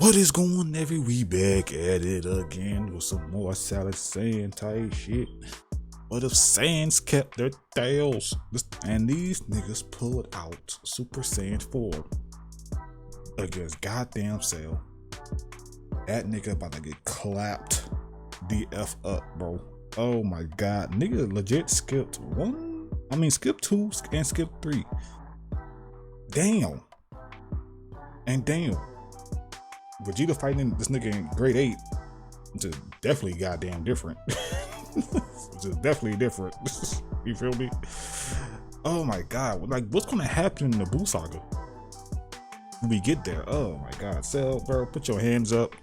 What is going on, we back at it again with some more Salad Saiyan type shit. What if Saiyans kept their tails? And these niggas pulled out Super Saiyan 4 against goddamn Cell. That nigga about to get clapped the F up, bro. Oh my god. Nigga legit skipped skip 2 and skip 3. Damn. And damn. Vegeta fighting this nigga in grade 8, which is definitely goddamn different. Which is definitely different. You feel me? Oh my god. Like, what's gonna happen in the Buu Saga when we get there? Oh my god. Cell, bro, put your hands up.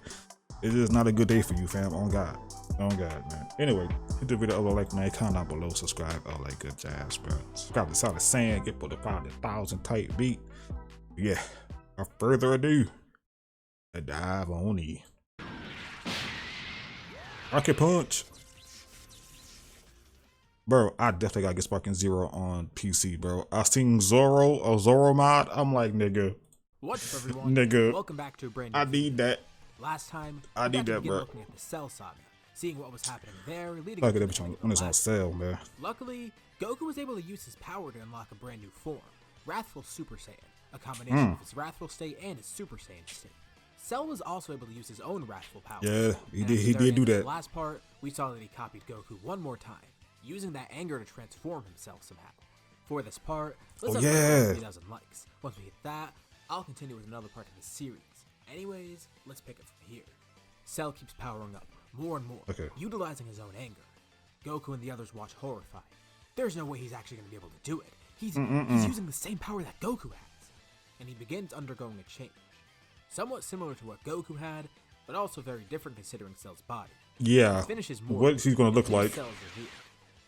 It is not a good day for you, fam. On God. On God, man. Anyway, hit the video, like, man. Comment down below, subscribe, all that good jazz, bro. Subscribe to Salad Saiyan, get put the 5,000 type beat. Yeah. Without further ado, a dive on E. Rocket punch. Bro, I definitely gotta get Sparking Zero on PC, bro. I seen Zoro mod. I'm like, nigga. What's up, everyone? Nigga. Welcome back to a brand new I need that. Last time, I need that, bro. looking at the Cell Saga, seeing what was happening there, leading Fuck it, up to when it's on sale, man. Luckily, Goku was able to use his power to unlock a brand new form, Wrathful Super Saiyan, a combination of his Wrathful state and his Super Saiyan state. Cell was also able to use his own Wrathful power. Yeah, he did do that. The last part, we saw that he copied Goku one more time, using that anger to transform himself somehow. For this part, let's have 3,000 likes. Once we hit that, I'll continue with another part of the series. Anyways, let's pick it from here. Cell keeps powering up more and more, utilizing his own anger. Goku and the others watch horrified. There's no way he's actually going to be able to do it. He's using the same power that Goku has. And he begins undergoing a change. Somewhat similar to what Goku had, but also very different considering Cell's body. Yeah, Finishes more what he's going to look like.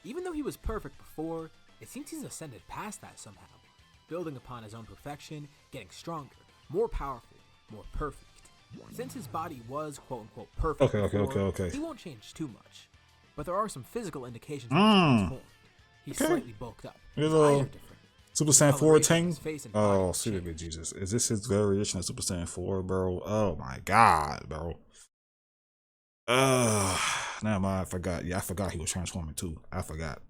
Even though he was perfect before, it seems he's ascended past that somehow. Building upon his own perfection, getting stronger, more powerful, more perfect. Since his body was quote-unquote perfect before, he won't change too much. But there are some physical indications of his transform. He's slightly bulked up. His eyes are different. Super Saiyan 4 tank? Oh, sweet Jesus. Is this his variation of Super Saiyan 4, bro? Oh my god, bro. Never mind, I forgot. Yeah, I forgot he was transforming too. I forgot.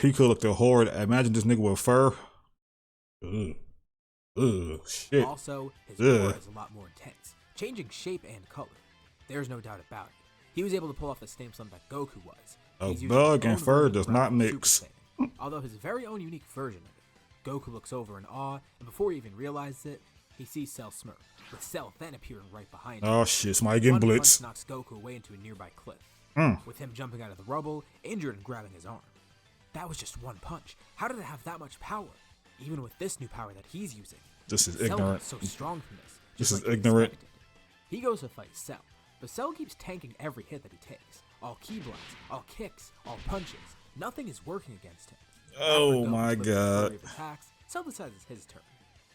He could look the horde. Imagine this nigga with fur. Shit. Also, his aura is a lot more intense, changing shape and color. There's no doubt about it. He was able to pull off the same slump that Goku was. A bug and fur does not mix. Although his very own unique version of it. Goku looks over in awe, and before he even realizes it, he sees Cell smirk, with Cell then appearing right behind him. Oh shit, somebody getting blitzed. Knocks Goku away into a nearby cliff, with him jumping out of the rubble, injured and grabbing his arm. That was just one punch. How did it have that much power? Even with this new power that he's using. This is ignorant. So strong from this. This is ignorant. He goes to fight Cell, but Cell keeps tanking every hit that he takes. All key blasts, all kicks, all punches. Nothing is working against him. Oh my god. Attacks, Cell decides it's his turn.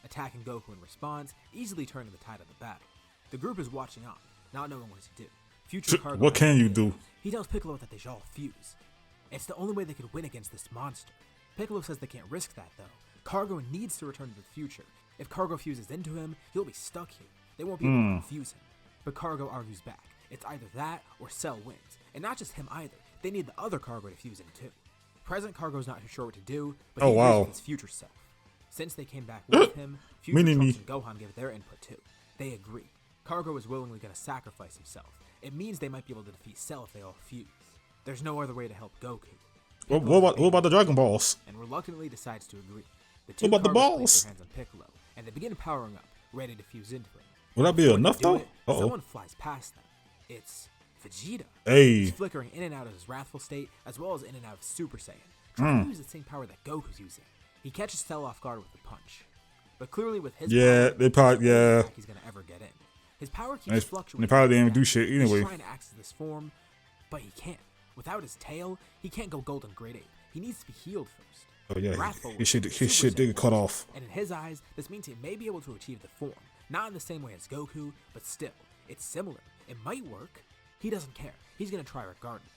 Attacking Goku in response, easily turning the tide of the battle. The group is watching on, not knowing what to do. Future Cargo what can you do? He tells Piccolo that they should all fuse. It's the only way they could win against this monster. Piccolo says they can't risk that though. Cargo needs to return to the future. If Cargo fuses into him, he'll be stuck here. They won't be able to confuse him. But Cargo argues back. It's either that or Cell wins. And not just him either. They need the other Cargo to fuse in too. Present Cargo's not too sure what to do, but he agrees with his future self. Since they came back with him, future Trunks and Gohan give their input too. They agree. Cargo is willingly going to sacrifice himself. It means they might be able to defeat Cell if they all fuse. There's no other way to help Goku. What about the Dragon Balls? And reluctantly decides to agree. The two what about the balls? place their hands on Piccolo, and they begin powering up, ready to fuse into him. Will that be enough though? Someone flies past them. It's Vegeta. Hey. He's flickering in and out of his wrathful state, as well as in and out of Super Saiyan, trying to use the same power that Goku's using. He catches Cell off guard with a punch. But clearly with his power, they probably he's gonna ever get in. His power keeps fluctuating. They probably didn't even do shit anyway. He's trying to access this form, but he can't. Without his tail, he can't go Golden Grade 8. He needs to be healed first. Oh yeah, his shit did get cut off. And in his eyes, this means he may be able to achieve the form. Not in the same way as Goku, but still, it's similar. It might work. He doesn't care. He's gonna try regardless.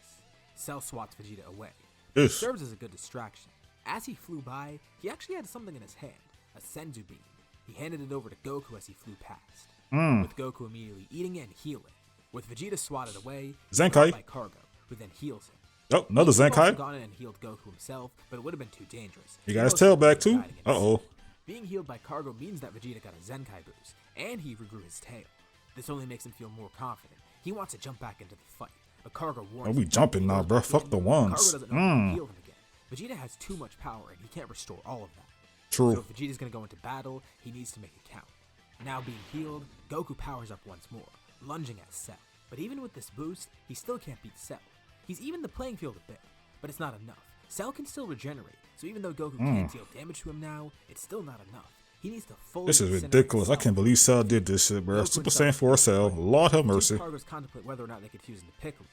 Cell swats Vegeta away. It serves as a good distraction. As he flew by, he actually had something in his hand, a Senzu beam. He handed it over to Goku as he flew past. with Goku immediately eating it and healing, with Vegeta swatted away Zenkai. by Cargo, who then heals him. Oh, another He could have also Zenkai. gone in and healed Goku himself, but it would have been too dangerous. He got his tail back too. Uh-oh. Being healed by Cargo means that Vegeta got a Zenkai boost, and he regrew his tail. This only makes him feel more confident. He wants to jump back into the fight, but Cargo warns Oh, we him. jumping now, bro. Fuck the ones. Cargo doesn't know how to heal him again. Vegeta has too much power, and he can't restore all of that. True. So if Vegeta's gonna go into battle, he needs to make it count. Now being healed, Goku powers up once more, lunging at Cell. But even with this boost, he still can't beat Cell. He's evened the playing field a bit, but it's not enough. Cell can still regenerate, so even though Goku can't deal damage to him now, it's still not enough. He needs to fully This is incinerate ridiculous. I Cell. can't believe Cell did this shit, bro. Goku Super and Saiyan 4 Cell. Lord have Two mercy. Cargos contemplate whether or not they could fuse into Piccolo.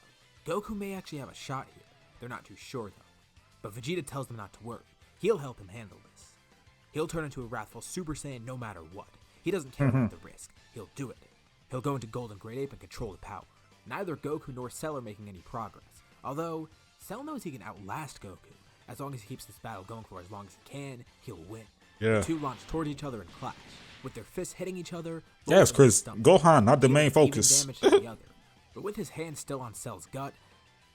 Goku may actually have a shot here. They're not too sure though. But Vegeta tells them not to worry. He'll help him handle this. He'll turn into a wrathful Super Saiyan no matter what. He doesn't care about the risk. He'll do it. He'll go into Golden Great Ape and control the power. Neither Goku nor Cell are making any progress. Although, Cell knows he can outlast Goku. As long as he keeps this battle going for as long as he can, he'll win. Yeah. The two launch towards each other and clash, with their fists hitting each other. Yes, both Chris. stomach. Gohan, not the Dealing main even focus. damage to the other. But with his hand still on Cell's gut,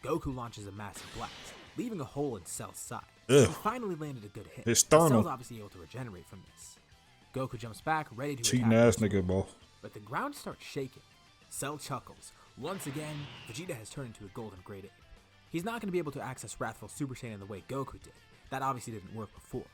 Goku launches a massive blast, leaving a hole in Cell's side. Ugh. He finally landed a good hit. His but sternum. Cell's obviously able to regenerate from this. Goku jumps back, ready to Cheating attack ass once nigga, more. bro. But the ground starts shaking. Cell chuckles. Once again, Vegeta has turned into a Golden Great Ape. He's not going to be able to access Wrathful Super Saiyan in the way Goku did. That obviously didn't work before.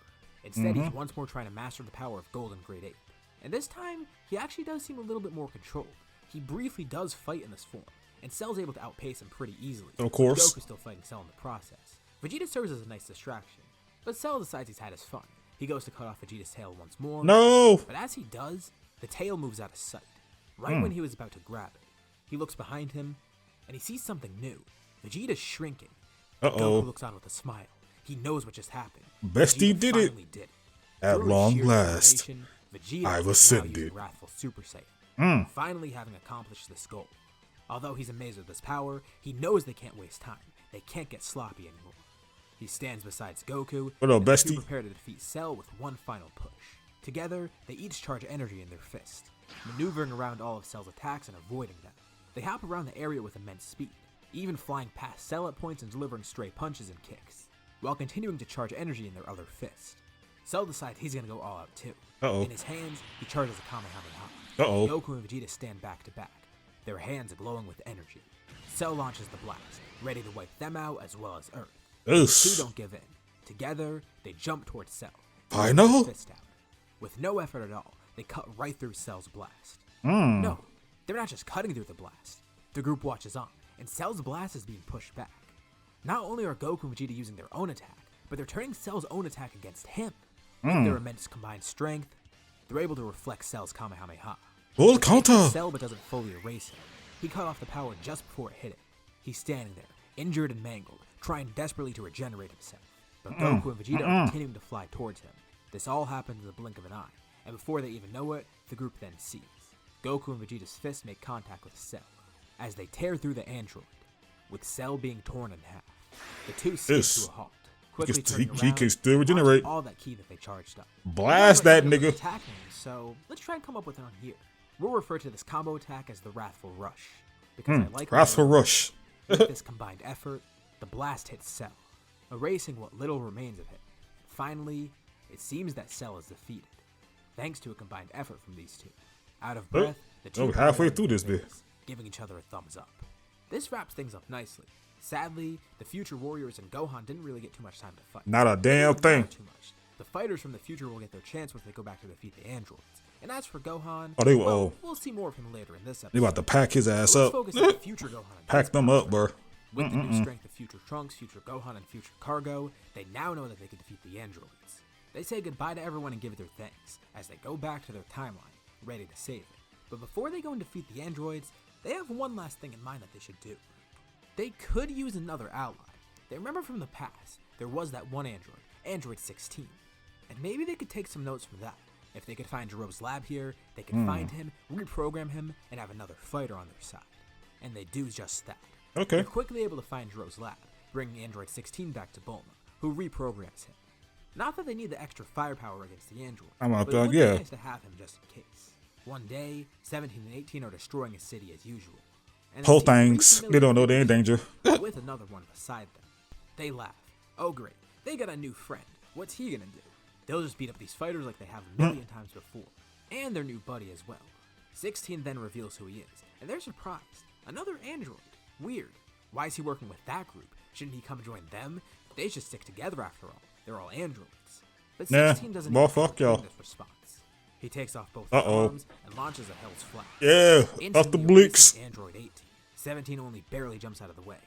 Instead, he's once more trying to master the power of Golden Great Ape. And this time, he actually does seem a little bit more controlled. He briefly does fight in this form, and Cell's able to outpace him pretty easily. Of course. Goku's still fighting Cell in the process. Vegeta serves as a nice distraction, but Cell decides he's had his fun. He goes to cut off Vegeta's tail once more. No. But as he does, the tail moves out of sight, right when he was about to grab it. He looks behind him, and he sees something new. Vegeta's shrinking. Uh-oh. Goku looks on with a smile. He knows what just happened. Bestie Vegeta did it. finally did it. At Through his long sheer last, determination, Vegeta I've is now ascended. using Wrathful Super Saiyan, finally having accomplished this goal. Although he's amazed with this power, he knows they can't waste time. They can't get sloppy anymore. He stands beside Goku, What up, and the two bestie? prepare to defeat Cell with one final push. Together, they each charge energy in their fist, maneuvering around all of Cell's attacks and avoiding them. They hop around the area with immense speed, even flying past Cell at points and delivering stray punches and kicks, while continuing to charge energy in their other fist. Cell decides he's gonna go all out too. Uh-oh. In his hands, he charges a Kamehameha. Uh-oh. Goku and Vegeta stand back to back, their hands glowing with energy. Cell launches the blast, ready to wipe them out as well as Earth. The two Ugh. don't give in. Together, they jump towards Cell. Final? Fist out. With no effort at all, they cut right through Cell's blast. Hmm. No, they're not just cutting through the blast. The group watches on, and Cell's blast is being pushed back. Not only are Goku and Vegeta using their own attack, but they're turning Cell's own attack against him. With their immense combined strength, they're able to reflect Cell's Kamehameha. Full It hits counter. Cell but doesn't fully erase him. He cut off the power just before it hit him. He's standing there, injured and mangled, trying desperately to regenerate himself. But Goku and Vegeta are continuing to fly towards him. This all happens in the blink of an eye, and before they even know it, the group then sees. Goku and Vegeta's fists make contact with Cell, as they tear through the android, with Cell being torn in half. The two skid Yes. to a halt, quickly He- turning he around, can still launching regenerate. all that ki that they charged up. Blast We that haven't really nigga. attacking, so let's try and come up with one here. We'll refer to this combo attack as the Wrathful Rush, because I like Wrathful Rush. with this combined effort, the blast hits Cell, erasing what little remains of him. Finally, it seems that Cell is defeated, thanks to a combined effort from these two. Out of breath, the two we're halfway partner through this their bit. face, giving each other a thumbs up. This wraps things up nicely. Sadly, the future warriors and Gohan didn't really get too much time to fight. Not a They damn didn't matter thing. Too much. The fighters from the future will get their chance once they go back to defeat the androids. And as for Gohan, Oh, they well, will. we'll see more of him later in this episode. They about to pack his ass Let's up. focus on the future Gohan. and Pack his them power. up, bro. With the new strength of future Trunks, future Gohan, and future Cargo, they now know that they can defeat the androids. They say goodbye to everyone and give it their thanks, as they go back to their timeline, ready to save it. But before they go and defeat the androids, they have one last thing in mind that they should do. They could use another ally. They remember from the past, there was that one android, Android 16. And maybe they could take some notes from that. If they could find Jerome's lab here, they could find him, reprogram him, and have another fighter on their side. And they do just that. Okay. They're quickly able to find Jerome's lab, bringing Android 16 back to Bulma, who reprograms him. Not that they need the extra firepower against the android, I'm not but it done, would be yeah. nice to have him just in case. One day, 17 and 18 are destroying a city as usual. And Whole they see three things. They familiar don't know they're in figures danger. with another one beside them. They laugh. Oh great, they got a new friend. What's he gonna do? They'll just beat up these fighters like they have a million times before. And their new buddy as well. 16 then reveals who he is, and they're surprised. Another android. Weird. Why is he working with that group? Shouldn't he come join them? They should stick together after all. They're all androids. But 16 doesn't well, even fuck y'all. this response. He takes off both Uh-oh. arms and launches a Hell's Flash. Yeah, off the Instantly blinks. erasing Android 18. 17 only barely jumps out of the way,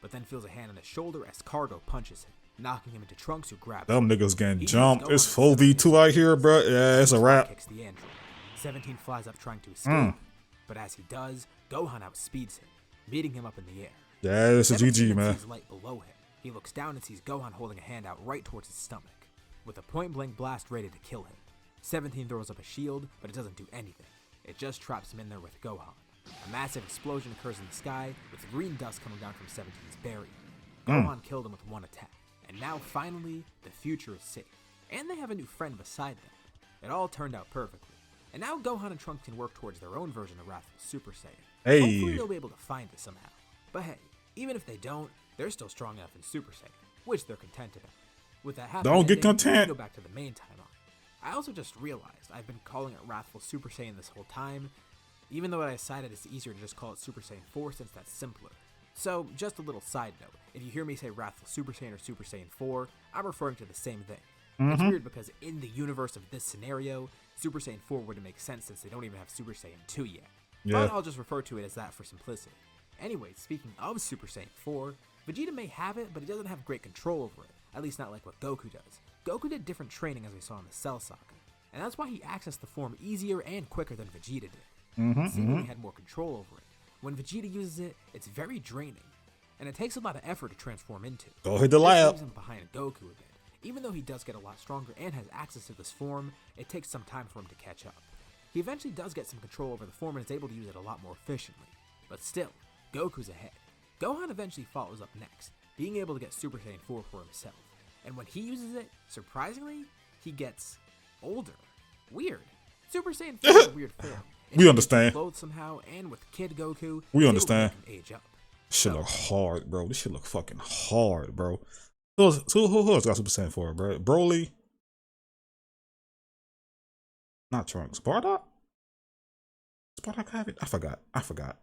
but then feels a hand on his shoulder as Cargo punches him, knocking him into Trunks, who grabs him. Them niggas getting He jumped. goes It's on 4v2 out here, bro. Yeah, it's a wrap. Kicks the android. 17 flies up trying to escape, but as he does, Gohan outspeeds him, meeting him up in the air. Yeah, it's a 17 GG, man. sees light below him. He looks down and sees Gohan holding a hand out right towards his stomach, with a point-blank blast ready to kill him. 17 throws up a shield, but it doesn't do anything. It just traps him in there with Gohan. A massive explosion occurs in the sky, with green dust coming down from 17's barrier. Gohan killed him with one attack, and now finally, the future is safe. And they have a new friend beside them. It all turned out perfectly. And now Gohan and Trunks can work towards their own version of Wrathful Super Saiyan. Hey. Hopefully they'll be able to find it somehow. But hey, even if they don't, they're still strong enough in Super Saiyan, which they're content about. With that happy Don't get ending, we content. go back to the main timeline. I also just realized I've been calling it Wrathful Super Saiyan this whole time, even though I decided it's easier to just call it Super Saiyan 4 since that's simpler. So, just a little side note, if you hear me say Wrathful Super Saiyan or Super Saiyan 4, I'm referring to the same thing. It's weird because in the universe of this scenario, Super Saiyan 4 wouldn't make sense since they don't even have Super Saiyan 2 yet. Yeah. But I'll just refer to it as that for simplicity. Anyway, speaking of Super Saiyan 4, Vegeta may have it, but he doesn't have great control over it, at least not like what Goku does. Goku did different training as we saw in the Cell Saga, and that's why he accessed the form easier and quicker than Vegeta did. Seemingly had more control over it. When Vegeta uses it, it's very draining, and it takes a lot of effort to transform into. Go hit the This lab. leaves him behind Goku a bit. Even though he does get a lot stronger and has access to this form, it takes some time for him to catch up. He eventually does get some control over the form and is able to use it a lot more efficiently. But still, Goku's ahead. Gohan eventually follows up next, being able to get Super Saiyan 4 for himself. And when he uses it, surprisingly, he gets older. Weird. Super Saiyan 4 is a weird form. And We he understand. gets clothed somehow, and with Kid Goku, We he's able to understand. make him age up. This shit look hard, bro. This shit look fucking hard, bro. Who else got Super Saiyan 4, bro? Broly? Not Trunks. Bardock? Does Bardock have it? I forgot.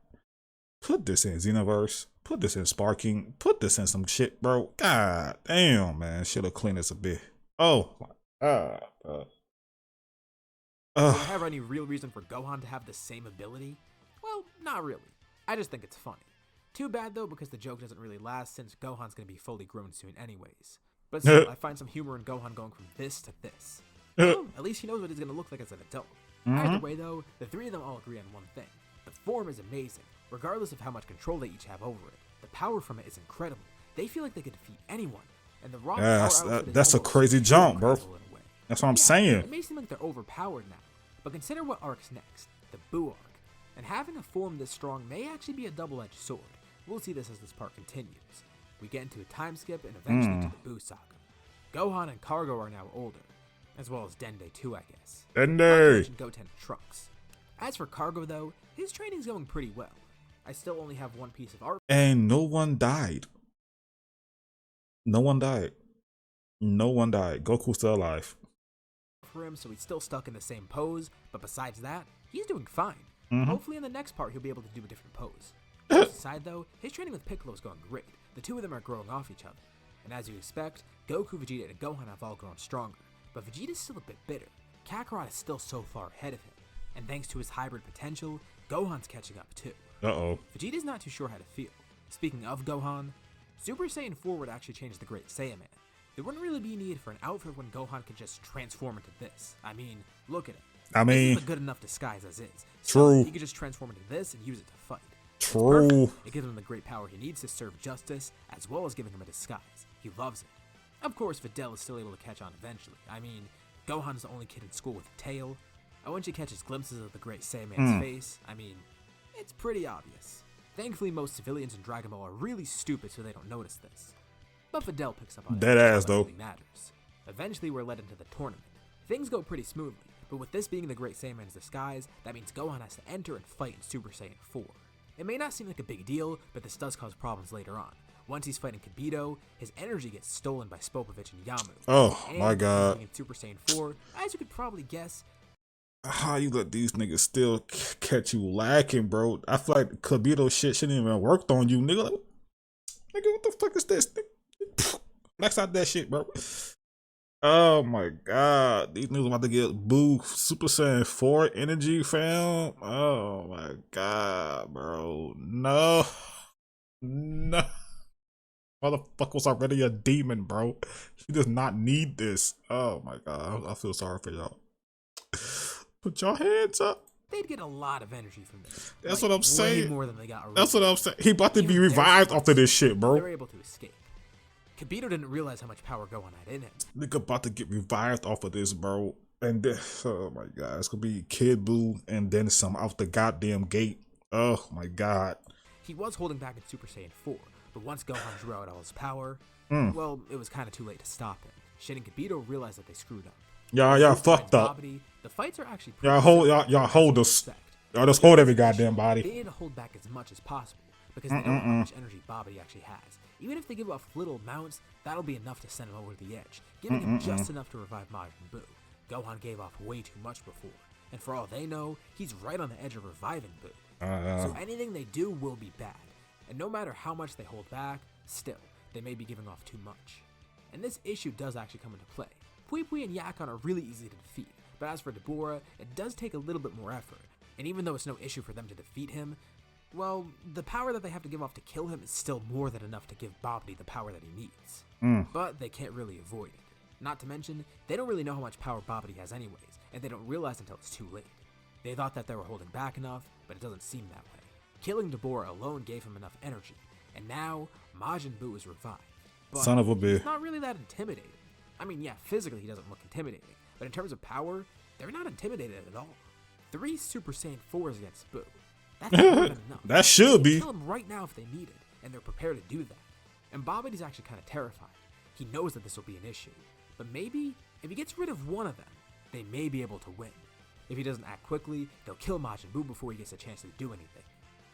Put this in Xenoverse. Put this in Sparking. Put this in some shit, bro. God damn, man. Should have cleaned this a bit. Oh, my God, bro. Do I have any real reason for Gohan to have the same ability? Well, not really. I just think it's funny. Too bad though, because the joke doesn't really last since Gohan's gonna be fully grown soon anyways. But still, I find some humor in Gohan going from this to this. Well, at least he knows what he's gonna look like as an adult. Either way though, the three of them all agree on one thing. The form is amazing, regardless of how much control they each have over it. The power from it is incredible. They feel like they could defeat anyone. And the raw Yeah, power that's- output is that's a almost crazy jump, bro. incredible in a way. That's what I'm Yeah, saying. It may seem like they're overpowered now, but consider what arc's next, the Buu arc. And having a form this strong may actually be a double-edged sword. We'll see this as this part continues. We get into a time skip and eventually to the Buu saga. Gohan and Cargo are now older, as well as Dende too, I guess. Not to Dende. mention Goten and Trunks. As for Cargo though, his training's going pretty well. I still only have one piece of art And no one died. No one died. Goku's still alive. for him, so he's still stuck in the same pose, but besides that, he's doing fine. Hopefully in the next part he'll be able to do a different pose. Aside though, his training with Piccolo is going great. The two of them are growing off each other. And as you expect, Goku, Vegeta, and Gohan have all grown stronger, but Vegeta's still a bit bitter. Kakarot is still so far ahead of him, and thanks to his hybrid potential, Gohan's catching up too. Uh-oh. Vegeta's not too sure how to feel. Speaking of Gohan, Super Saiyan 4 would actually change the Great Saiyaman. There wouldn't really be need for an outfit when Gohan could just transform into this. I mean, look at it. I mean, This is a good enough disguise as is. True. So he could just transform into this and use it to fight. It's true. perfect. It gives him the great power he needs to serve justice, as well as giving him a disguise. He loves it. Of course, Videl is still able to catch on eventually. I mean, Gohan's the only kid in school with a tail. And once he catches glimpses of the Great Saiyaman's face, I mean, it's pretty obvious. Thankfully, most civilians in Dragon Ball are really stupid, so they don't notice this. But Videl picks up on it. Dead and ass, that's all though. that really matters. Eventually, we're led into the tournament. Things go pretty smoothly, But with this being the Great Saiyaman's disguise, that means Gohan has to enter and fight in Super Saiyan 4. It may not seem like a big deal, but this does cause problems later on. Once he's fighting Kibito, his energy gets stolen by Spopovich and Yamu. Oh and my god. In Super Saiyan 4, as you could probably guess, How you let these niggas still catch you lacking, bro? I feel like Kibito shit shouldn't even worked on you, nigga. Like, nigga, what the fuck is this? Max out that shit, bro. Oh my god. These niggas about to get Boo Super Saiyan 4 energy, fam. Oh my god, bro. No. No. Motherfucker was already a demon, bro. She does not need this. Oh my god. I feel sorry for y'all. Put your hands up. they'd get a lot of energy from this. That's like, what I'm saying. Way more than they got originally. That's what I'm saying. He about to be Even revived their after this shit, They bro. were able to escape. Kibito didn't realize how much power Gohan had in him. Nigga about to get revived off of this, bro. And then, oh my god, it's gonna be Kid Buu and then some out the goddamn gate. Oh my god. He was holding back in Super Saiyan 4, but once Gohan drew out all his power, well, it was kind of too late to stop him. Shin and Kibito realized that they screwed up. Y'all fucked up. Bobby, the fights are actually Y'all hold us. Y'all just hold every goddamn They body. need to hold back as much as possible because they know how much energy Bobby actually has. Even if they give off little amounts, that'll be enough to send him over the edge, giving him just enough to revive Majin Buu. Gohan gave off way too much before, and for all they know, he's right on the edge of reviving Buu. So anything they do will be bad, and no matter how much they hold back, still, they may be giving off too much. And this issue does actually come into play. Pui Pui and Yakon are really easy to defeat, but as for Deborah, it does take a little bit more effort, and even though it's no issue for them to defeat him, well, the power that they have to give off to kill him is still more than enough to give Bobby the power that he needs. But they can't really avoid it. Not to mention, they don't really know how much power Bobby has anyways, and they don't realize until it's too late. They thought that they were holding back enough, but it doesn't seem that way. Killing Deborah alone gave him enough energy, and now Majin Buu is revived. But Son of a bitch. he's not really that intimidating. I mean, yeah, physically he doesn't look intimidating, but in terms of power, they're not intimidated at all. 3 Super Saiyan 4s against Buu. That's more than enough. That should They be. can kill him right now if they need it, and they're prepared to do that. And Bobity's actually kind of terrified. He knows that this will be an issue, but maybe if he gets rid of one of them, they may be able to win. If he doesn't act quickly, they'll kill Majin Buu before he gets a chance to do anything.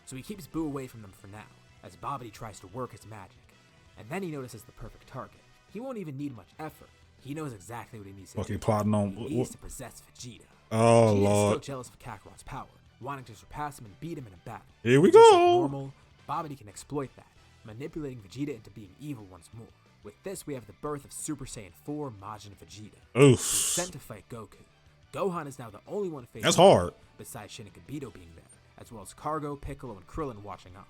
So he keeps Buu away from them for now, as Bobity tries to work his magic. And then he notices the perfect target. He won't even need much effort. He knows exactly what he needs to Fucking do. plotting on. He needs to possess Vegeta. Oh Vegeta is lord. still jealous of Kakarot's power, wanting to surpass him and beat him in a battle. Here we Just like go. normal, Bobity can exploit that, manipulating Vegeta into being evil once more. With this, we have the birth of Super Saiyan 4 Majin Vegeta. He's Oof. sent to fight Goku. Gohan is now the only one facing That's hard. besides Shin and Kibito being there, as well as Cargo, Piccolo, and Krillin watching on.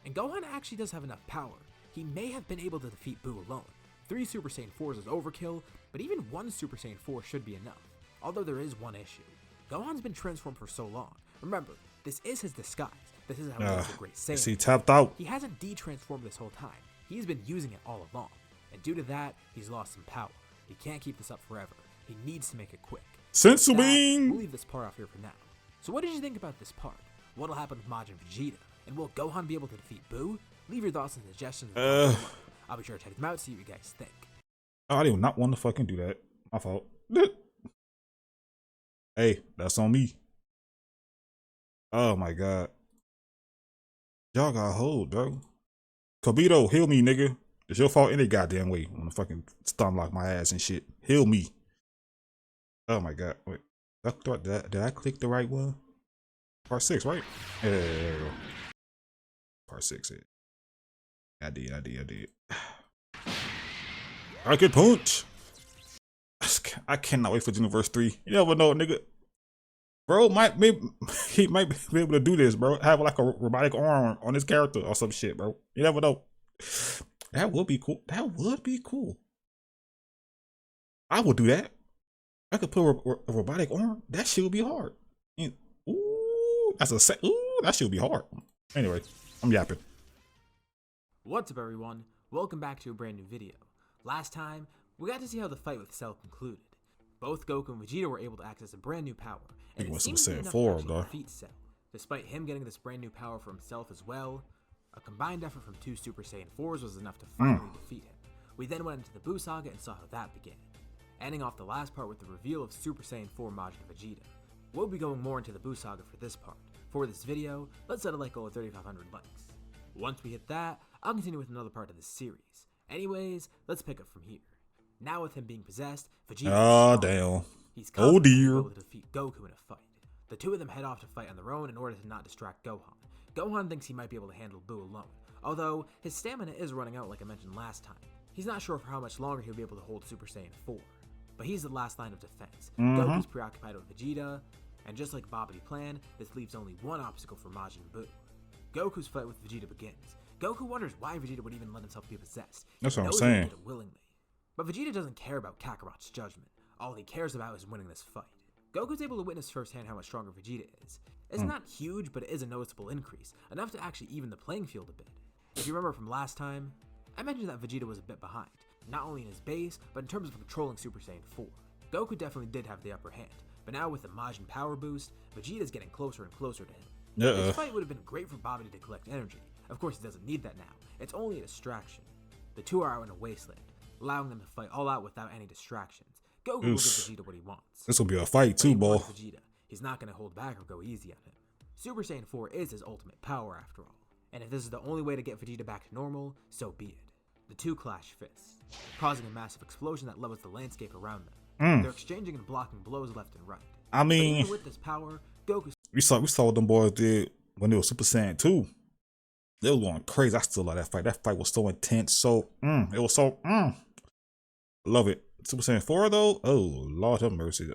And Gohan actually does have enough power. He may have been able to defeat Buu alone. 3 Super Saiyan 4s is overkill, but even 1 Super Saiyan 4 should be enough. Although there is one issue. Gohan's been transformed for so long. Remember, this is his disguise. This is how he is a great Is he Saiyan. tapped out? He hasn't de-transformed this whole time. He's been using it all along. And due to that, he's lost some power. He can't keep this up forever. He needs to make it quick. Sensu We'll bean. leave this part off here for now. So what did you think about this part? What'll happen with Majin Vegeta? And will Gohan be able to defeat Buu? Leave your thoughts and suggestions below. I'll be sure to check them out, see what you guys think. I did not want to fucking do that. My fault. Hey, that's on me. Oh my god. Y'all got hold, bro. Kibito, heal me, nigga. It's your fault any goddamn way. I'm gonna fucking stun lock my ass and shit. Heal me. Oh my god. Wait. Did I click the right one? Part 6, right? Yeah, there we go. Part 6. I did. I could punch. I cannot wait for Universe 3. You never know, nigga. Bro, he might be able to do this, bro. Have like a robotic arm on his character or some shit, bro. You never know. That would be cool. That would be cool. I would do that. I could put a robotic arm. That shit would be hard. Ooh, that shit would be hard. Anyway, I'm yapping. What's up, everyone? Welcome back to a brand new video. Last time, we got to see how the fight with Cell concluded. Both Goku and Vegeta were able to access a brand new power, and it seemed to be enough to actually defeat Cell. Despite him getting this brand new power for himself as well, a combined effort from 2 Super Saiyan 4s was enough to finally defeat him. We then went into the Buu Saga and saw how that began. ending off the last part with the reveal of Super Saiyan 4 Majin Vegeta. We'll be going more into the Buu saga for this part. For this video, let's set a like goal of 3,500 likes. Once we hit that, I'll continue with another part of this series. Anyways, let's pick up from here. Now with him being possessed, Vegeta damn. He's dear. able to defeat Goku in a fight. The two of them head off to fight on their own in order to not distract Gohan. Gohan thinks he might be able to handle Buu alone, although his stamina is running out like I mentioned last time. He's not sure for how much longer he'll be able to hold Super Saiyan 4, but he's the last line of defense. Goku's preoccupied with Vegeta, and just like Babidi planned, this leaves only one obstacle for Majin Buu. Goku's fight with Vegeta begins. Goku wonders why Vegeta would even let himself be possessed. That's what I'm He saying. did it willingly. But Vegeta doesn't care about Kakarot's judgment. All he cares about is winning this fight. Goku's able to witness firsthand how much stronger Vegeta is. It's not huge, but it is a noticeable increase, enough to actually even the playing field a bit. If you remember from last time, I mentioned that Vegeta was a bit behind, not only in his base, but in terms of controlling Super Saiyan 4. Goku definitely did have the upper hand, but now with the Majin power boost, Vegeta's getting closer and closer to him. This fight would have been great for Babidi to collect energy. Of course he doesn't need that now, it's only a distraction. The two are out in a wasteland, allowing them to fight all out without any distractions. Goku will give Vegeta what he wants. This will be a fight too, boy. Vegeta. He's not going to hold back or go easy on him. Super Saiyan 4 is his ultimate power after all, and if this is the only way to get Vegeta back to normal, so be it. The two clash fists, causing a massive explosion that levels the landscape around them. They're exchanging and blocking blows left and right. I mean, but even with this power, Goku. We saw what them boys did when they were Super Saiyan 2. They was going crazy. I still love that fight. That fight was so intense. So, it was so, love it. Super Saiyan 4 though, oh Lord have mercy.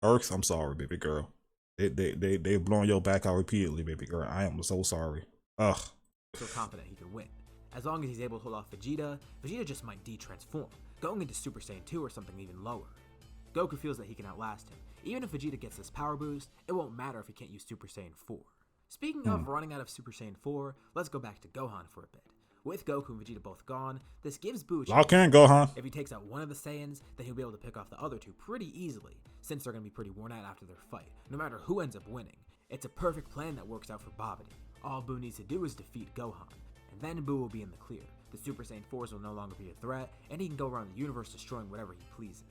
Earth, I'm sorry, baby girl. They blowing your back out repeatedly, baby girl. I am so sorry. So confident he can win. As long as he's able to hold off Vegeta, Vegeta just might de-transform, going into Super Saiyan 2 or something even lower. Goku feels that he can outlast him. Even if Vegeta gets this power boost, it won't matter if he can't use Super Saiyan 4. Speaking of running out of Super Saiyan 4, let's go back to Gohan for a bit. With Goku and Vegeta both gone, this gives Buu a chance. Lock in, Gohan. If he takes out one of the Saiyans, then he'll be able to pick off the other two pretty easily, since they're going to be pretty worn out after their fight, no matter who ends up winning. It's a perfect plan that works out for Babidi. All Buu needs to do is defeat Gohan, and then Buu will be in the clear. The Super Saiyan 4s will no longer be a threat, and he can go around the universe destroying whatever he pleases.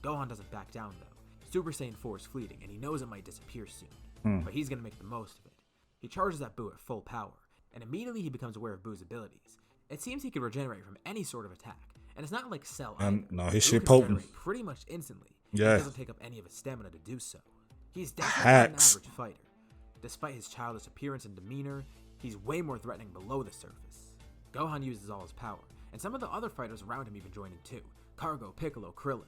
Gohan doesn't back down though. Super Saiyan 4 is fleeting, and he knows it might disappear soon, but he's going to make the most of it. He charges at Buu at full power, and immediately he becomes aware of Buu's abilities. It seems he can regenerate from any sort of attack, and it's not like Cell either. No, his Buu shit can potent. regenerate pretty much instantly. Yeah. He doesn't take up any of his stamina to do so. He's definitely not an average fighter. Despite his childish appearance and demeanor, he's way more threatening below the surface. Gohan uses all his power, and some of the other fighters around him even joining too. Cargo, Piccolo, Krillin.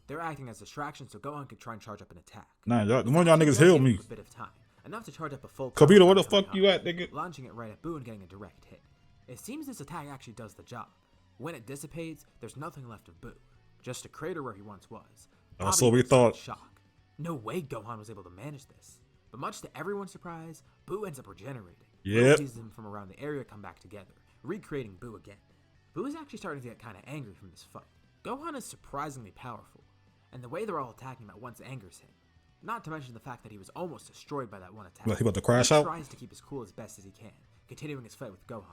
They're acting as distractions so Gohan can try and charge up an attack. Nah, the one y'all niggas heal me. A bit of time, enough to charge up a full Kabito, where the fuck you at, nigga? Launching it right at Buu and getting a direct hit. It seems this attack actually does the job. When it dissipates, there's nothing left of Buu, just a crater where he once was. So we thought. Shock. No way Gohan was able to manage this. But much to everyone's surprise, Buu ends up regenerating. Yep. Sees him from around the area come back together, recreating Buu again. Buu is actually starting to get kind of angry from this fight. Gohan is surprisingly powerful, and the way they're all attacking him at once angers him. Not to mention the fact that he was almost destroyed by that one attack. What, he about to crash He out? tries to keep his cool as best as he can, continuing his fight with Gohan.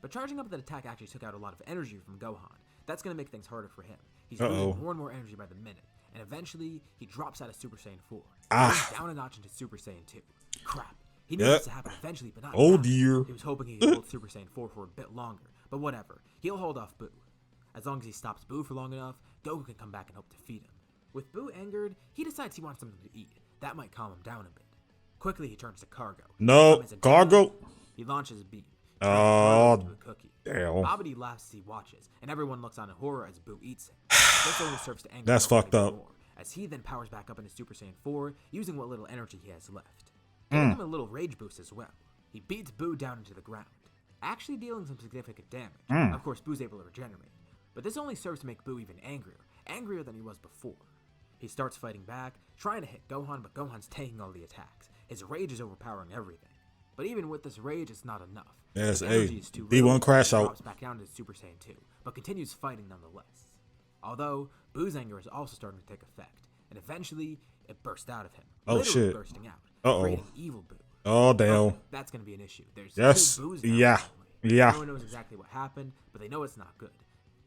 But charging up that attack actually took out a lot of energy from Gohan. That's going to make things harder for him. He's losing more and more energy by the minute, and eventually, he drops out of Super Saiyan 4. Goes down a notch into Super Saiyan 2. Crap. He knew this to happen eventually, but not now. Dear. He was hoping he could hold Super Saiyan 4 for a bit longer, but whatever. He'll hold off Buu. As long as he stops Buu for long enough, Goku can come back and help defeat him. With Buu angered, he decides he wants something to eat. That might calm him down a bit. Quickly, he turns to Cargo. No, Cargo. He launches a beam. Oh, into a cookie. damn. Babidi laughs as he watches, and everyone looks on in horror as Buu eats him. This only serves to anger That's Goku fucked even up. more, as he then powers back up into Super Saiyan 4, using what little energy he has left. Giving him a little rage boost as well. He beats Buu down into the ground, actually dealing some significant damage. Of course, Buu's able to regenerate, but this only serves to make Buu even angrier than he was before. He starts fighting back, trying to hit Gohan, but Gohan's taking all the attacks. His rage is overpowering everything. But even with this rage, it's not enough. Yes, His energy is too D1 little, crash and he out. drops back down to Super Saiyan 2, but continues fighting nonetheless. Although, Buu's anger is also starting to take effect, and eventually, it burst out of him. Oh, literally shit. bursting out, Uh-oh. creating evil Buu. Oh, damn. Okay, that's going to be an issue. There's Yes. two Buus now Yeah. in the family. Yeah. No one knows exactly what happened, but they know it's not good.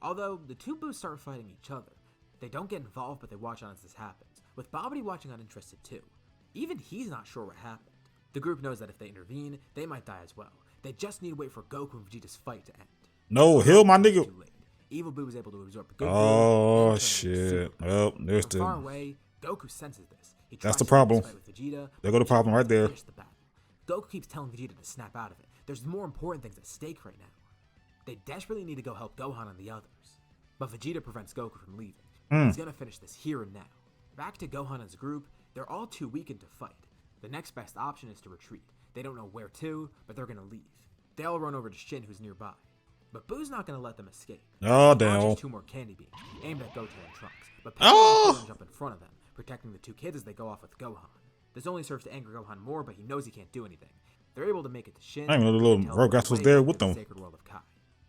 Although, the two Buus start fighting each other, They don't get involved, but they watch on as this happens, with Babidi watching uninterested too. Even he's not sure what happened. The group knows that if they intervene, they might die as well. They just need to wait for Goku and Vegeta's fight to end. No, heal my nigga. Too late. Evil Boo was able to absorb Goku. Oh shit. Well, there's From far the. away, Goku senses this. He That's the tries to problem. fight with Vegeta, There go the problem right there. finish the battle. Goku keeps telling Vegeta to snap out of it. There's more important things at stake right now. They desperately need to go help Gohan and the others. But Vegeta prevents Goku from leaving. He's gonna finish this here and now. Back to Gohan and his group, they're all too weakened to fight. The next best option is to retreat. They don't know where to, but they're gonna leave. They all run over to Shin, who's nearby. But Boo's not gonna let them escape. Oh He damn. launches 2 more candy beams, aimed at Goten and Trunks. But Oh! Piccolo jump in front of them, protecting the 2 kids as they go off with Gohan. This only serves to anger Gohan more, but he knows he can't do anything. They're able to make it to Shin. I didn't know the little and teleport Rugrats was away there back with to the them. Sacred world of Kai.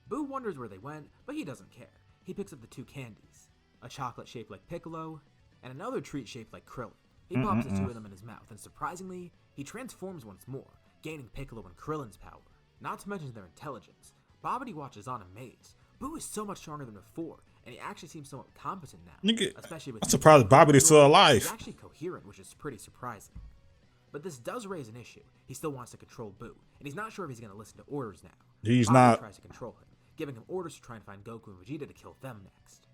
Boo wonders where they went, but he doesn't care. He picks up the 2 candies, a chocolate shaped like Piccolo, and another treat shaped like Krillin. He pops the 2 of them in his mouth, and surprisingly, he transforms once more, gaining Piccolo and Krillin's power. Not to mention their intelligence. Babidi watches on amazed. Boo is so much stronger than before, and he actually seems somewhat competent now. Nigga, Especially with I'm surprised Babidi's still He's alive. actually coherent, which is pretty surprising. But this does raise an issue. He still wants to control Boo, and he's not sure if he's going to listen to orders now. He's Babidi not. tries to control him, giving him orders to try and find Goku and Vegeta to kill them next.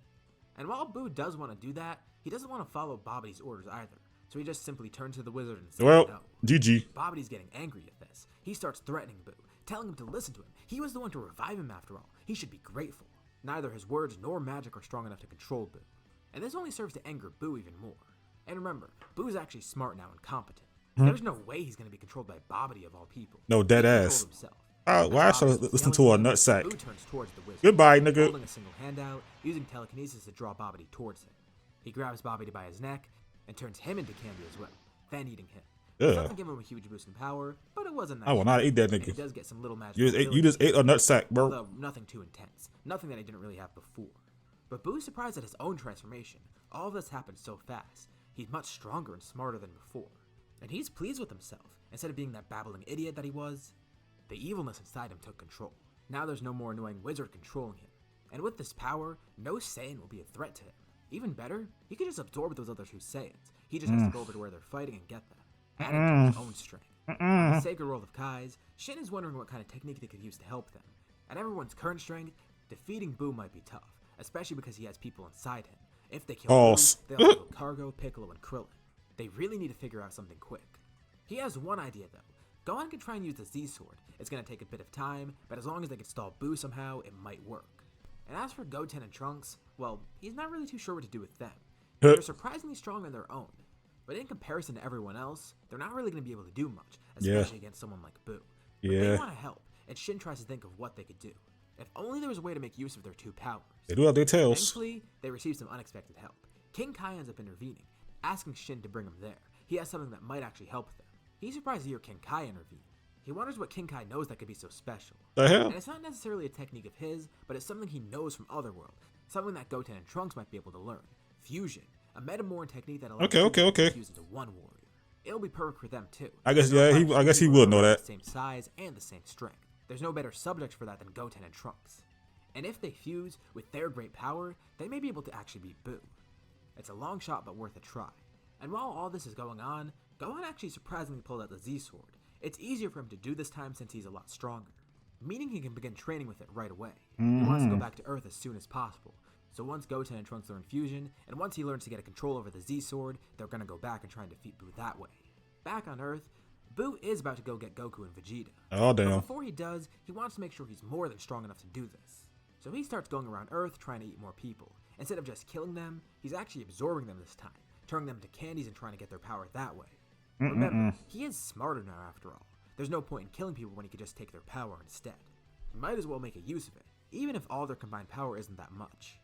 And while Boo does want to do that, he doesn't want to follow Babidi's orders either. So he just simply turns to the wizard and says Well, no. GG. Babidi's getting angry at this. He starts threatening Boo, telling him to listen to him. He was the one to revive him after all. He should be grateful. Neither his words nor magic are strong enough to control Boo. And this only serves to anger Boo even more. And remember, Boo is actually smart now and competent. There's no way he's going to be controlled by Babidi of all people. No, dead He ass. controlled himself. Why As should I Babidi was listen yelling to a at him, nutsack? Boo turns towards the wizard. Goodbye, nigga. Holding a single hand out, using telekinesis to draw Babidi towards him. He grabs Babidi by his neck and turns him into candy as well, then eating him. It Yeah. doesn't give him a huge boost in power, but it wasn't that I will not eat that and he nigga. does get some little magic. You just ate a nutsack, bro. Although nothing too intense. Nothing that he didn't really have before. But Boo's surprised at his own transformation. All of this happened so fast. He's much stronger and smarter than before. And he's pleased with himself, instead of being that babbling idiot that he was. The evilness inside him took control. Now there's no more annoying wizard controlling him. And with this power, no Saiyan will be a threat to him. Even better, he could just absorb those other 2 Saiyans. He just has to go over to where they're fighting and get them. Adding to his own strength. On the Sacred World of Kai's, Shin is wondering what kind of technique they could use to help them. At everyone's current strength, defeating Boo might be tough, especially because he has people inside him. If they kill False. Boo, they'll kill Cargo, Piccolo, and Krillin. They really need to figure out something quick. He has one idea though. Gohan can try and use the Z-Sword. It's going to take a bit of time, but as long as they can stall Boo somehow, it might work. And as for Goten and Trunks, well, he's not really too sure what to do with them. They're surprisingly strong on their own, but in comparison to everyone else, they're not really going to be able to do much, especially against someone like Boo. But they want to help, and Shin tries to think of what they could do. If only there was a way to make use of their 2 powers. They do have their tails. Thankfully, they receive some unexpected help. King Kai ends up intervening, asking Shin to bring him there. He has something that might actually help them. He's surprised to hear King Kai intervene. He wonders what King Kai knows that could be so special. The hell? And it's not necessarily a technique of his, but it's something he knows from Otherworld. Something that Goten and Trunks might be able to learn. Fusion. A Metamoran technique that allows Okay. to fuse into one warrior. It'll be perfect for them too. I guess They're yeah. not I guess he people would know who are that. the same size and the same strength. There's no better subject for that than Goten and Trunks. And if they fuse with their great power, they may be able to actually beat Boo. It's a long shot, but worth a try. And while all this is going on, Gohan actually surprisingly pulled out the Z-Sword. It's easier for him to do this time since he's a lot stronger, meaning he can begin training with it right away. He wants to go back to Earth as soon as possible. So once Goten and Trunks learn fusion, and once he learns to get a control over the Z-Sword, they're gonna go back and try and defeat Boo that way. Back on Earth, Boo is about to go get Goku and Vegeta. Oh But damn. before he does, he wants to make sure he's more than strong enough to do this. So he starts going around Earth trying to eat more people. Instead of just killing them, he's actually absorbing them this time, turning them into candies and trying to get their power that way. Remember, he is smarter now after all. There's no point in killing people when he could just take their power instead. He might as well make a use of it, even if all their combined power isn't that much.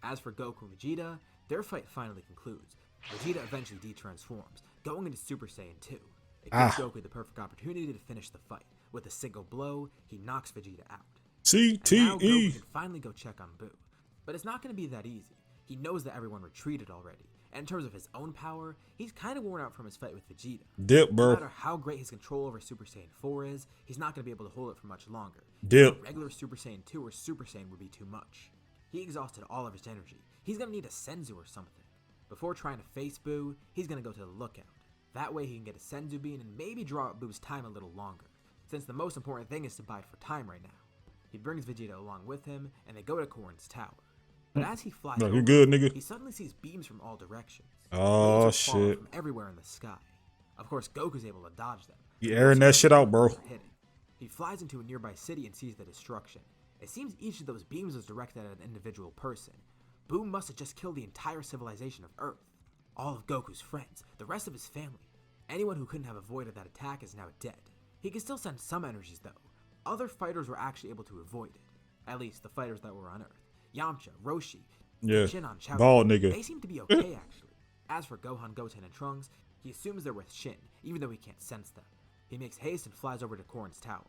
As for Goku and Vegeta, their fight finally concludes. Vegeta eventually de-transforms, going into Super Saiyan 2. It gives Goku the perfect opportunity to finish the fight. With a single blow, he knocks Vegeta out. And now Goku CTE. can finally go check on Boo. But it's not going to be that easy. He knows that everyone retreated already. And in terms of his own power, he's kind of worn out from his fight with Vegeta. Dip, No bro. matter how great his control over Super Saiyan 4 is, he's not going to be able to hold it for much longer. Dip. Regular Super Saiyan 2 or Super Saiyan would be too much. He exhausted all of his energy. He's gonna need a senzu or something. Before trying to face Boo, he's gonna go to the lookout. That way he can get a senzu bean and maybe draw out Boo's time a little longer, since the most important thing is to bide for time right now. He brings Vegeta along with him, and they go to Korin's tower. But as he flies over, you good, nigga? he suddenly sees beams from all directions. Oh, Bullets are falling shit. from everywhere in the sky. Of course, Goku's able to dodge them. You airing that shit out, bro. He flies into a nearby city and sees the destruction. It seems each of those beams was directed at an individual person. Boo must have just killed the entire civilization of Earth. All of Goku's friends, the rest of his family. Anyone who couldn't have avoided that attack is now dead. He can still send some energies though. Other fighters were actually able to avoid it. At least the fighters that were on Earth. Yamcha, Roshi, Shinon, Chao, bald nigga. they seem to be okay actually. As for Gohan, Goten, and Trunks, he assumes they're with Shin, even though he can't sense them. He makes haste and flies over to Korin's tower.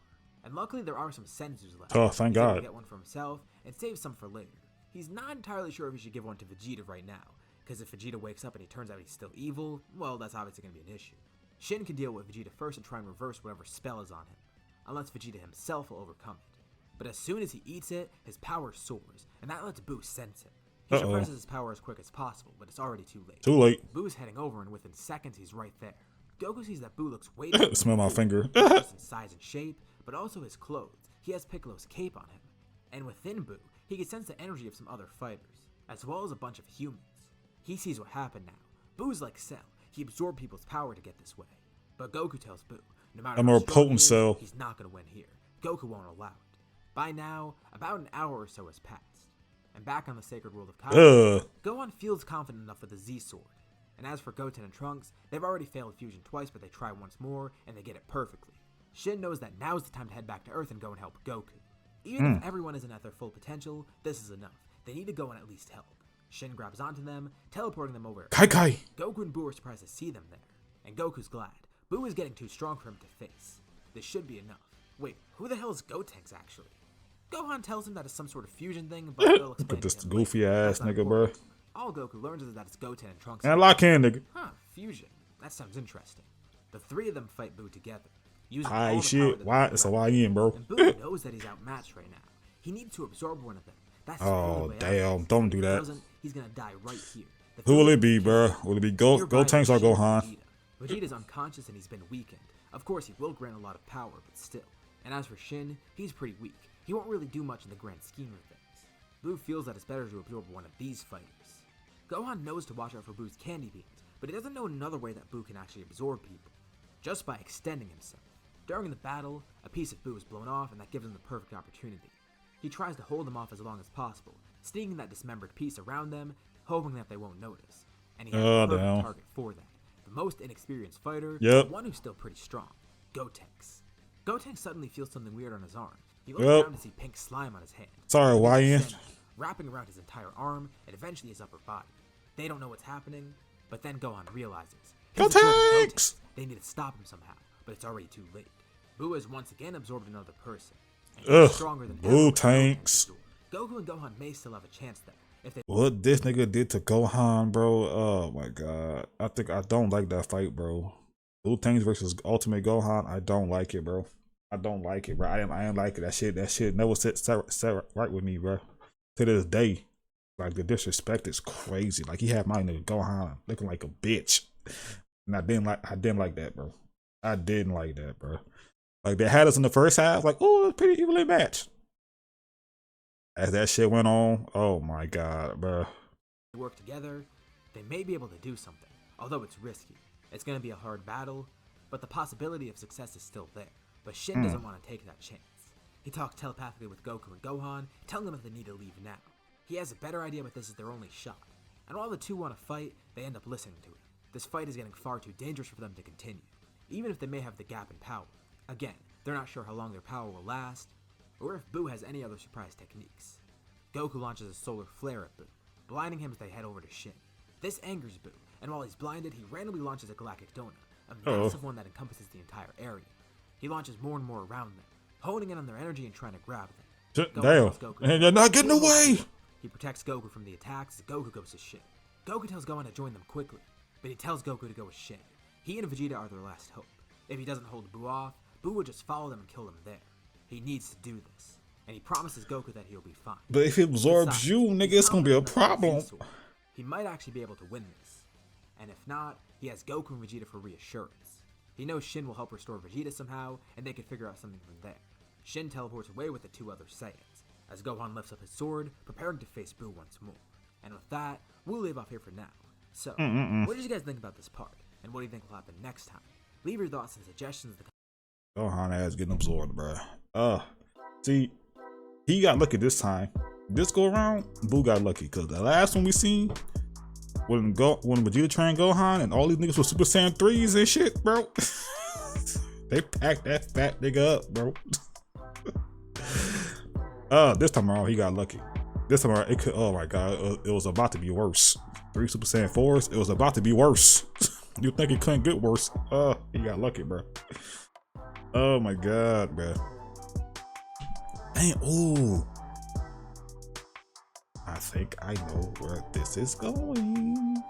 And luckily there are some senzus left. Oh, thank He's able to God. get one for himself and save some for later. He's not entirely sure if he should give one to Vegeta right now, because if Vegeta wakes up and he turns out he's still evil, well, that's obviously going to be an issue. Shin can deal with Vegeta first and try and reverse whatever spell is on him, unless Vegeta himself will overcome it. But as soon as he eats it, his power soars, and that lets Boo sense him. He suppresses his power as quick as possible, but it's already too late. Too late. Boo's heading over, and within seconds he's right there. Goku sees that Boo looks way different. Smell my finger. Not just in size and shape, but also his clothes. He has Piccolo's cape on him. And within Boo, he can sense the energy of some other fighters, as well as a bunch of humans. He sees what happened now. Boo's like Cell. He absorbed people's power to get this way. But Goku tells Boo, no matter I'm how more strong potent he is, Cell. he's not going to win here. Goku won't allow it. By now, about an hour or so has passed. And back on the sacred world of Kaioken, Gohan feels confident enough with the Z-Sword. And as for Goten and Trunks, they've already failed fusion twice, but they try once more, and they get it perfectly. Shin knows that now's the time to head back to Earth and go and help Goku. Even if everyone isn't at their full potential, this is enough. They need to go and at least help. Shin grabs onto them, teleporting them over. Kai. Goku and Boo are surprised to see them there, and Goku's glad. Boo is getting too strong for him to face. This should be enough. Wait, who the hell is Gotenks actually? Gohan tells him that it's some sort of fusion thing, but they'll explain Put this to him goofy later. ass That's not nigga, bro. important. All Goku learns is that it's Goten and Trunks. And lock in, nigga. Huh, fusion. That sounds interesting. The three of them fight Boo together. Using Hi, all the power shit. that Why? they It's a possess. YN, bro. And Boo knows that he's outmatched right now. He needs to absorb one of them. That's his only Oh, way out. damn. Don't do If he that. doesn't, he's gonna die right here. The Who will three it be, bro? Will it be Gotenks or Gohan? Vegeta's unconscious and he's been weakened. Of course, he will grant a lot of power, but still. And as for Shin, he's pretty weak. He won't really do much in the grand scheme of things. Boo feels that it's better to absorb one of these fighters. Gohan knows to watch out for Boo's candy beans, but he doesn't know another way that Boo can actually absorb people. Just by extending himself. During the battle, a piece of Boo is blown off and that gives him the perfect opportunity. He tries to hold them off as long as possible, stinging that dismembered piece around them, hoping that they won't notice. And he has the perfect target for that. The most inexperienced fighter, but one who's still pretty strong. Gotenks. Gotenks suddenly feels something weird on his arm. He looks down to see pink slime on his hand. Sorry, YN. Wrapping around his entire arm and eventually his upper body. They don't know what's happening, but then Gohan realizes. Gotenks! They need to stop him somehow, but it's already too late. Boo has once again absorbed another person. Ugh, Stronger than Boo tanks. Goku and Gohan may still have a chance there. If they What this nigga did to Gohan, bro? Oh my god. I don't like that fight, bro. Blue Tanks versus Ultimate Gohan. I don't like it, bro. I don't like it, bro. I ain't like it. That shit never set right with me, bro. To this day. Like the disrespect is crazy. Like he had my nigga Gohan looking like a bitch. And I didn't like that, bro. I didn't like that, bro. Like they had us in the first half, like, oh, it's pretty evenly matched. As that shit went on, oh my god, bro. work together, they may be able to do something, although it's risky. It's going to be a hard battle, but the possibility of success is still there. But Shin doesn't want to take that chance. He talks telepathically with Goku and Gohan, telling them that they need to leave now. He has a better idea, but this is their only shot. And while the two want to fight, they end up listening to it. This fight is getting far too dangerous for them to continue, even if they may have the gap in power. Again, they're not sure how long their power will last, or if Boo has any other surprise techniques. Goku launches a solar flare at Boo, blinding him as they head over to Shin. This angers Boo, and while he's blinded, he randomly launches a galactic donut, a massive one that encompasses the entire area. He launches more and more around them, honing in on their energy and trying to grab them. Damn, and you're not getting away! He protects Goku from the attacks as Goku goes to Shin. Goku tells Gohan to join them quickly, but he tells Goku to go with Shin. He and Vegeta are their last hope. If he doesn't hold Boo off, Boo will just follow them and kill them there. He needs to do this. and he promises Goku that he'll be fine. But if it absorbs Besides, you, nigga, he's it's gonna be a confident that with the problem. Z-Sword, he might actually be able to win this. And if not, he has Goku and Vegeta for reassurance. He knows Shin will help restore Vegeta somehow, and they can figure out something from there. Shin teleports away with the 2 other Saiyans, as Gohan lifts up his sword, preparing to face Buu once more. And with that, we'll leave off here for now. So, what did you guys think about this part? And what do you think will happen next time? Leave your thoughts and suggestions in the Gohan ass getting absorbed, bro. See, he got lucky this time. This go around, Boo got lucky because the last one we seen when Vegeta trained Gohan and all these niggas were Super Saiyan 3s and shit, bro. They packed that fat nigga up, bro. This time around he got lucky. This time around it could. Oh my god, it was about to be worse. 3 Super Saiyan 4s. It was about to be worse. You think it couldn't get worse? He got lucky, bro. Oh my god, bro. Dang, ooh. I think I know where this is going.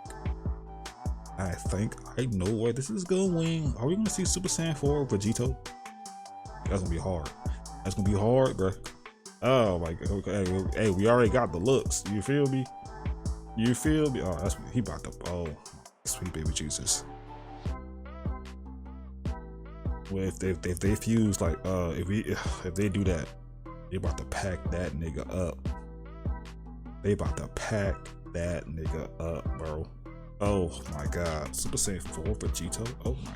I think I know where this is going. Are we gonna see Super Saiyan 4 Vegeta? That's gonna be hard. That's gonna be hard, bro. Oh my god. Okay. Hey, we already got the looks. You feel me? You feel me? Oh, that's he about to. Oh, sweet baby Jesus. Well, if they fuse like if they do that, they about to pack that nigga up. They about to pack that nigga up, bro. Oh my god, Super Saiyan 4 Vegeta. Oh my,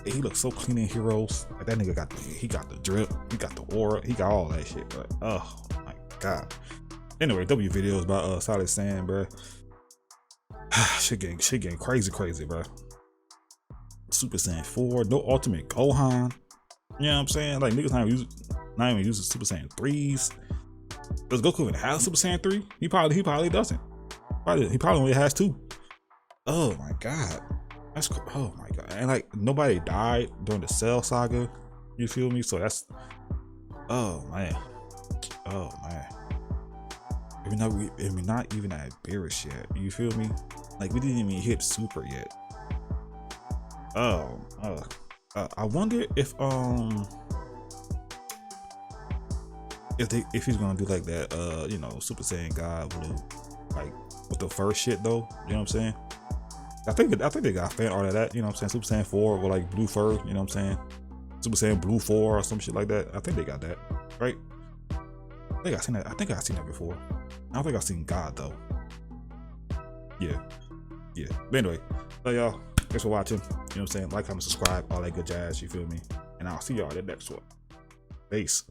he looks so clean in Heroes. Like that nigga got the drip, he got the aura, he got all that shit, bro. Oh my god. Anyway, W videos about Solid Saiyan, bro. shit getting crazy, bro. Super Saiyan 4, no ultimate Gohan. You know what I'm saying? Like niggas not even using Super Saiyan 3s. Does Goku even have Super Saiyan 3? He probably doesn't. He probably only has 2. Oh my god. Oh my god. And like nobody died during the Cell saga. You feel me? So that's oh man. We're not even at Beerus yet. You feel me? Like we didn't even hit Super yet. I wonder if he's gonna do like that you know, Super Saiyan God Blue, like with the first shit though. You know what I'm saying? I think they got fan art of that. You know what I'm saying? Super Saiyan 4 with like blue fur. You know what I'm saying? Super Saiyan Blue 4 or some shit like that. I think they got that, right? I think I've seen that before. I don't think I've seen God though. Yeah. But anyway, so y'all, thanks for watching. You know what I'm saying? Like, comment, subscribe, all that good jazz. You feel me? And I'll see y'all in the next one. Peace.